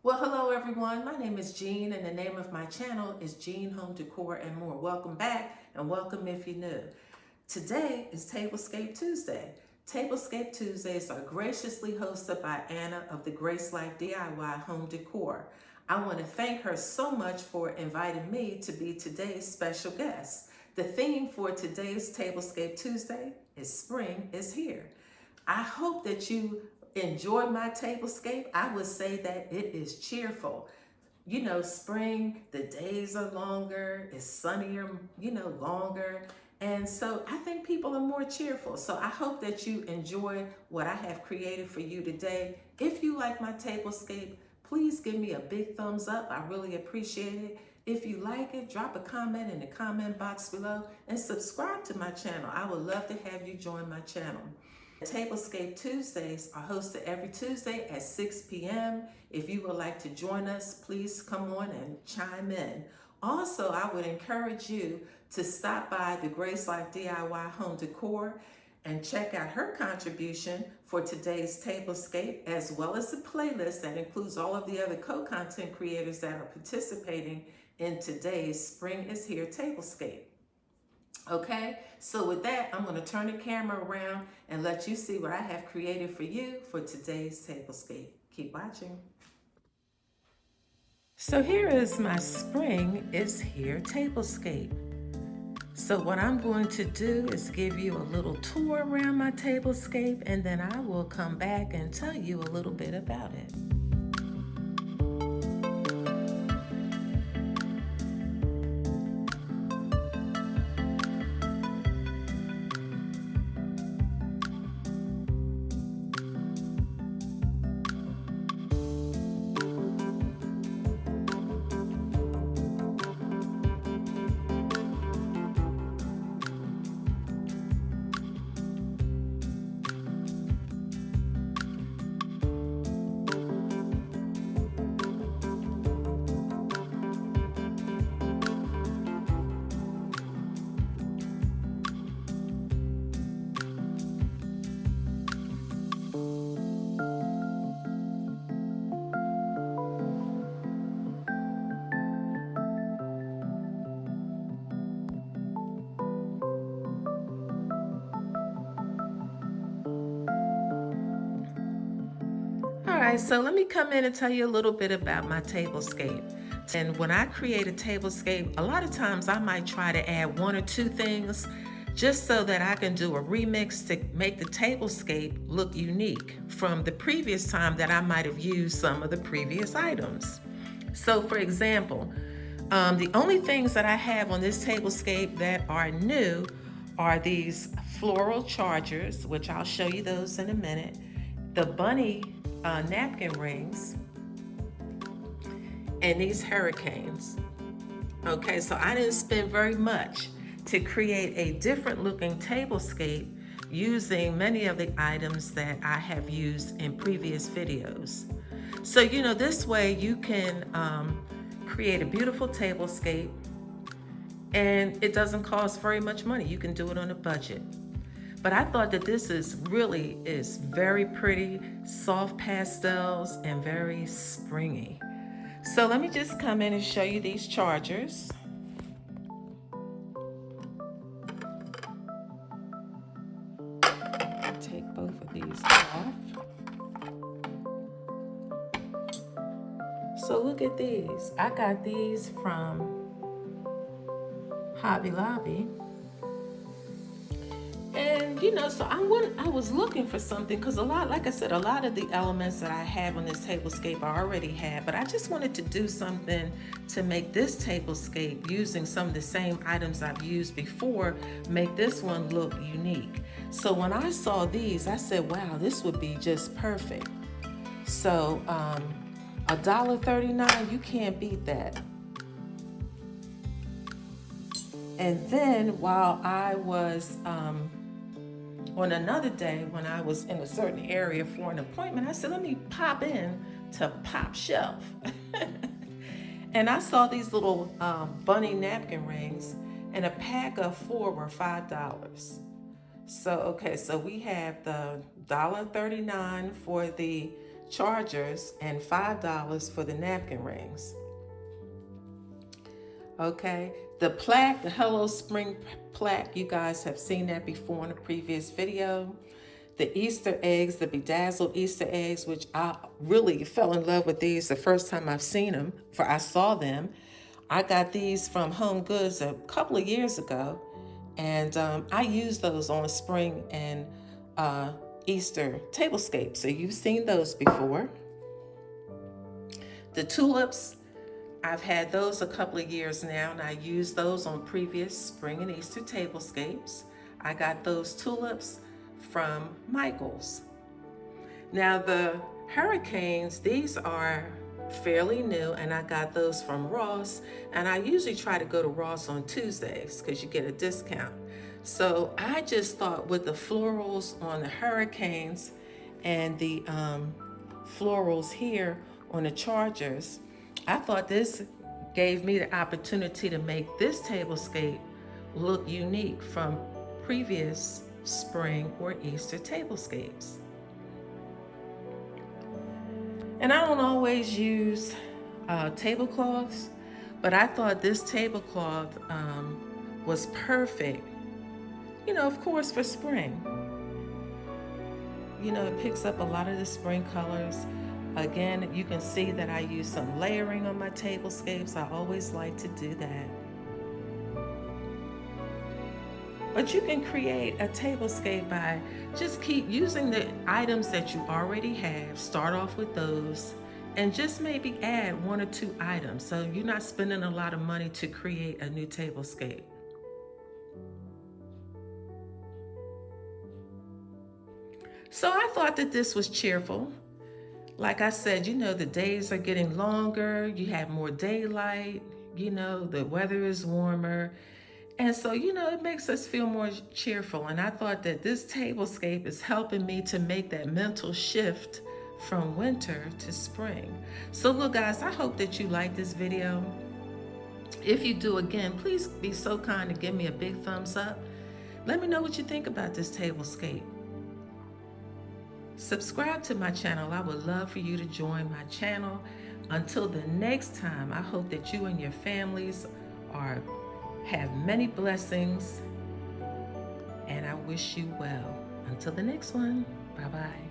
Well, hello everyone. My name is Jean and the name of my channel is Jean Home Decor and More. Welcome back and welcome if you're new. Today is Tablescape Tuesday. Tablescape Tuesdays are graciously hosted by Anna of the Grace Life DIY Home Decor. I want to thank her so much for inviting me to be today's special guest. The theme for today's Tablescape Tuesday is Spring is Here. I hope that you enjoy my tablescape. I would say that it is cheerful. You know, spring, the days are longer, it's sunnier, longer. And so I think people are more cheerful. So I hope that you enjoy what I have created for you today. If you like my tablescape, please give me a big thumbs up. I really appreciate it. If you like it, drop a comment in the comment box below and subscribe to my channel. I would love to have you join my channel. Tablescape Tuesdays are hosted every Tuesday at 6 p.m. If you would like to join us, please come on and chime in. Also, I would encourage you to stop by the Grace Life DIY Home Decor and check out her contribution for today's Tablescape, as well as the playlist that includes all of the other co-content creators that are participating in today's Spring is Here Tablescape. Okay, so with that, I'm going to turn the camera around and let you see what I have created for you for today's Tablescape. Keep watching. So here is my Spring is Here Tablescape. So what I'm going to do is give you a little tour around my tablescape, and then I will come back and tell you a little bit about it. All right, so let me come in and tell you a little bit about my tablescape. And when I create a tablescape, a lot of times I might try to add one or two things just so that I can do a remix to make the tablescape look unique from the previous time that I might have used some of the previous items. So for example, the only things that I have on this tablescape that are new are these floral chargers, which I'll show you those in a minute, the bunny napkin rings, and these hurricanes. Okay, so I didn't spend very much to create a different looking tablescape using many of the items that I have used in previous videos. So, this way you can create a beautiful tablescape and it doesn't cost very much money. You can do it on a budget. But I thought that this is very pretty, soft pastels and very springy. So let me just come in and show you these chargers. Take both of these off. So look at these. I got these from Hobby Lobby. And so I was looking for something because like I said, a lot of the elements that I have on this tablescape I already had, but I just wanted to do something to make this tablescape using some of the same items I've used before, make this one look unique. So when I saw these, I said, wow, this would be just perfect. So $1.39, you can't beat that. And then while I was on another day when I was in a certain area for an appointment, I said, let me pop in to Pop Shelf. And I saw these little bunny napkin rings, and a pack of 4 were $5. So, okay, so we have the $1.39 for the chargers and $5 for the napkin rings. Okay, the plaque, the Hello Spring plaque, you guys have seen that before in a previous video. The Easter eggs, the bedazzled Easter eggs, which I really fell in love with these the first time I've seen them, for I saw them. I got these from Home Goods a couple of years ago, and I use those on spring and Easter tablescapes. So you've seen those before. The tulips, I've had those a couple of years now, and I used those on previous spring and Easter tablescapes. I got those tulips from Michael's. Now the hurricanes, these are fairly new, and I got those from Ross, and I usually try to go to Ross on Tuesdays because you get a discount. So I just thought with the florals on the hurricanes and the florals here on the chargers, I thought this gave me the opportunity to make this tablescape look unique from previous spring or Easter tablescapes. And I don't always use tablecloths, but I thought this tablecloth was perfect, you know, of course, for spring. You know, it picks up a lot of the spring colors. Again, you can see that I use some layering on my tablescapes. I always like to do that. But you can create a tablescape by just keep using the items that you already have. Start off with those and just maybe add 1 or 2 items. So you're not spending a lot of money to create a new tablescape. So I thought that this was cheerful. Like I said, you know, the days are getting longer. You have more daylight. You know, the weather is warmer. And so, you know, it makes us feel more cheerful. And I thought that this tablescape is helping me to make that mental shift from winter to spring. So look, guys, I hope that you like this video. If you do, again, please be so kind to give me a big thumbs up. Let me know what you think about this tablescape. Subscribe to my channel. I would love for you to join my channel. Until the next time, I hope that you and your families have many blessings, and I wish you well. Until the next one, bye-bye.